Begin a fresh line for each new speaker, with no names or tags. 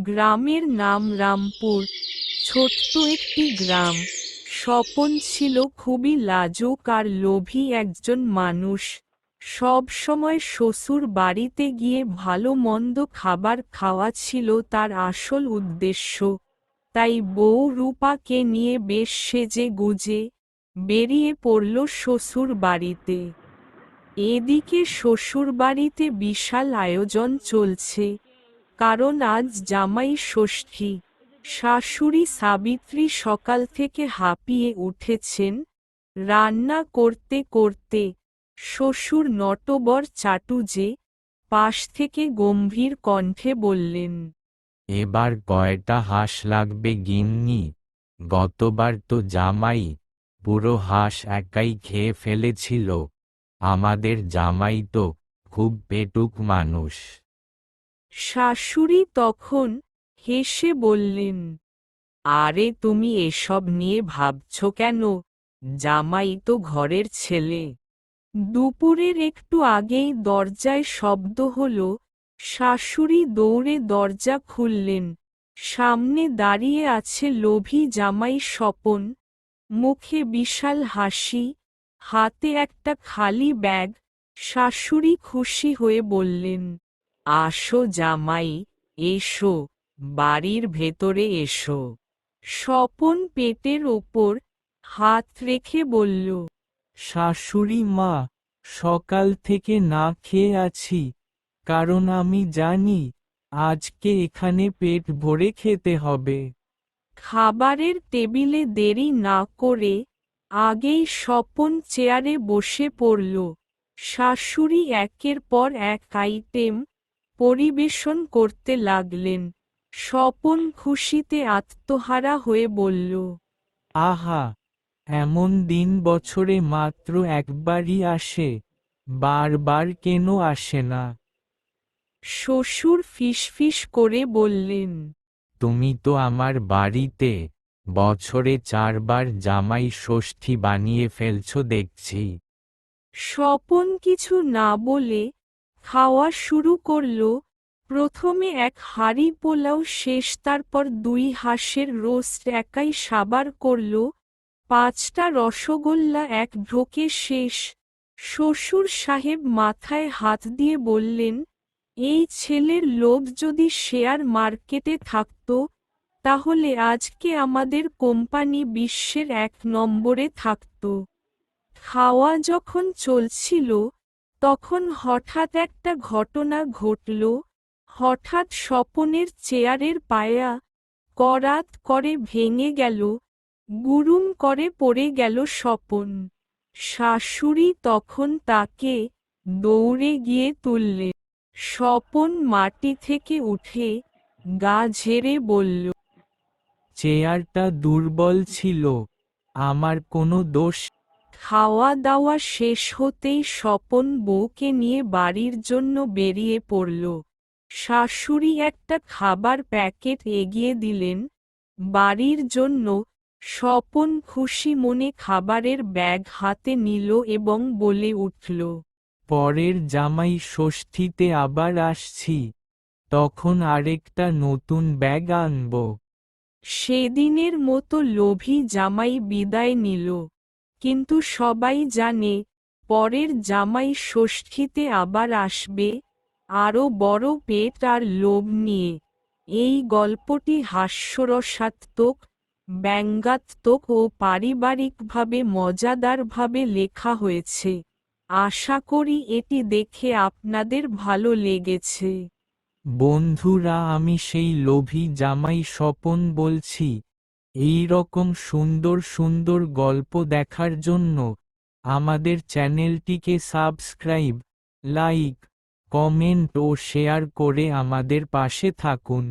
গ্রামের নাম রামপুর। ছোট্ট একটি গ্রাম। স্বপন ছিল খুবই লাজুক আর লোভী একজন মানুষ। সব সময় শ্বশুর বাড়িতে গিয়ে ভালো মন্দ খাবার খাওয়া ছিল তার আসল উদ্দেশ্য। তাই বউ রূপাকে নিয়ে বেশ সেজে গুজে বেরিয়ে পড়ল শ্বশুর বাড়িতে। এদিকে শ্বশুরবাড়িতে বিশাল আয়োজন চলছে, কারণ আজ জামাই ষষ্ঠী। শাশুড়ি সাবিত্রী সকাল থেকে হাঁপিয়ে উঠেছেন রান্না করতে করতে। শ্বশুর নটবর চাটুজে পাশ থেকে গম্ভীর কণ্ঠে বললেন,
এবার কয়টা হাঁস লাগবে গিন্নি? গতবার তো জামাই পুরো হাঁস একাই খেয়ে ফেলেছিল। আমাদের জামাই তো খুব পেটুক মানুষ।
শাশুড়ি তখন হেসে বললেন, আরে তুমি এসব নিয়ে ভাবছ কেন? জামাই তো ঘরের ছেলে। দুপুরের একটু আগেই দরজায় শব্দ হলো। শাশুড়ি দৌড়ে দরজা খুললেন। সামনে দাঁড়িয়ে আছে লোভী জামাই স্বপন। মুখে বিশাল হাসি, হাতে একটা খালি ব্যাগ। শাশুড়ি খুশি হয়ে বললেন, আসো জামাই, এসো, বাড়ির ভেতরে এসো। স্বপন পেটের ওপর হাত রেখে বলল,
শাশুড়ি মা, সকাল থেকে না খেয়ে আছি, কারণ আমি জানি আজকে এখানে পেট ভরে খেতে হবে।
খাবারের টেবিলে দেরি না করে আগেই স্বপন চেয়ারে বসে পড়ল। শাশুড়ি একের পর এক আইটেম পরিবেশন করতে লাগলেন। স্বপন খুশিতে আত্মহারা হয়ে বলল,
আহা, এমন দিন বছরে মাত্র একবারই আসে, বারবার কেন আসে না?
শ্বশুর ফিসফিস করে বললেন,
তুমি তো আমার বাড়িতে বছরে 4বার জামাই ষষ্ঠী বানিয়ে ফেলছো দেখছি।
স্বপন কিছু না বলে খাওয়া শুরু করল। প্রথমে এক হাঁড়ি পোলাও শেষ, তারপর 2 হাঁসের রোস্ট একাই সাবার করল। 5টা রসগোল্লা এক ঢোকে শেষ। শ্বশুর সাহেব মাথায় হাত দিয়ে বললেন, এই ছেলের লোভ যদি শেয়ার মার্কেটে থাকত, তাহলে আজকে আমাদের কোম্পানি বিশ্বের 1 নম্বরে থাকত। খাওয়া যখন চলছিল, তখন হঠাৎ একটা ঘটনা ঘটল। হঠাৎ স্বপনের চেয়ারের পায়া করাত করে ভেঙে গেল। গুরুম করে পড়ে গেল স্বপন। শাশুড়ি তখন তাকে দৌড়ে গিয়ে তুললেন। স্বপন মাটি থেকে উঠে গা ঝেড়ে বলল,
চেয়ারটা দুর্বল ছিল, আমার কোনো দোষ।
খাওয়া দাওয়া শেষ হতেই স্বপন বউকে নিয়ে বাড়ির জন্য বেরিয়ে পড়ল। শাশুড়ি একটা খাবার প্যাকেট এগিয়ে দিলেন বাড়ির জন্য। স্বপন খুশি মনে খাবারের ব্যাগ হাতে নিল এবং বলে উঠল,
পরের জামাই ষষ্ঠীতে আবার আসছি, তখন আরেকটা নতুন ব্যাগ আনব।
সেদিনের মতো লোভী জামাই বিদায় নিল। কিন্তু সবাই জানে, পরের জামাই ষষ্ঠীতে আবার আসবে, আরও বড় পেট আর লোভ নিয়ে। এই গল্পটি হাস্যরসাত্মক, ব্যঙ্গাত্মক ও পারিবারিকভাবে মজাদারভাবে লেখা হয়েছে। আশা করি এটি দেখে আপনাদের ভালো লেগেছে।
বন্ধুরা, আমি সেই লোভী জামাই স্বপন বলছি। এই রকম সুন্দর সুন্দর গল্প দেখার জন্য আমাদের চ্যানেলটিকে সাবস্ক্রাইব, লাইক, কমেন্ট ও শেয়ার করে আমাদের পাশে থাকুন।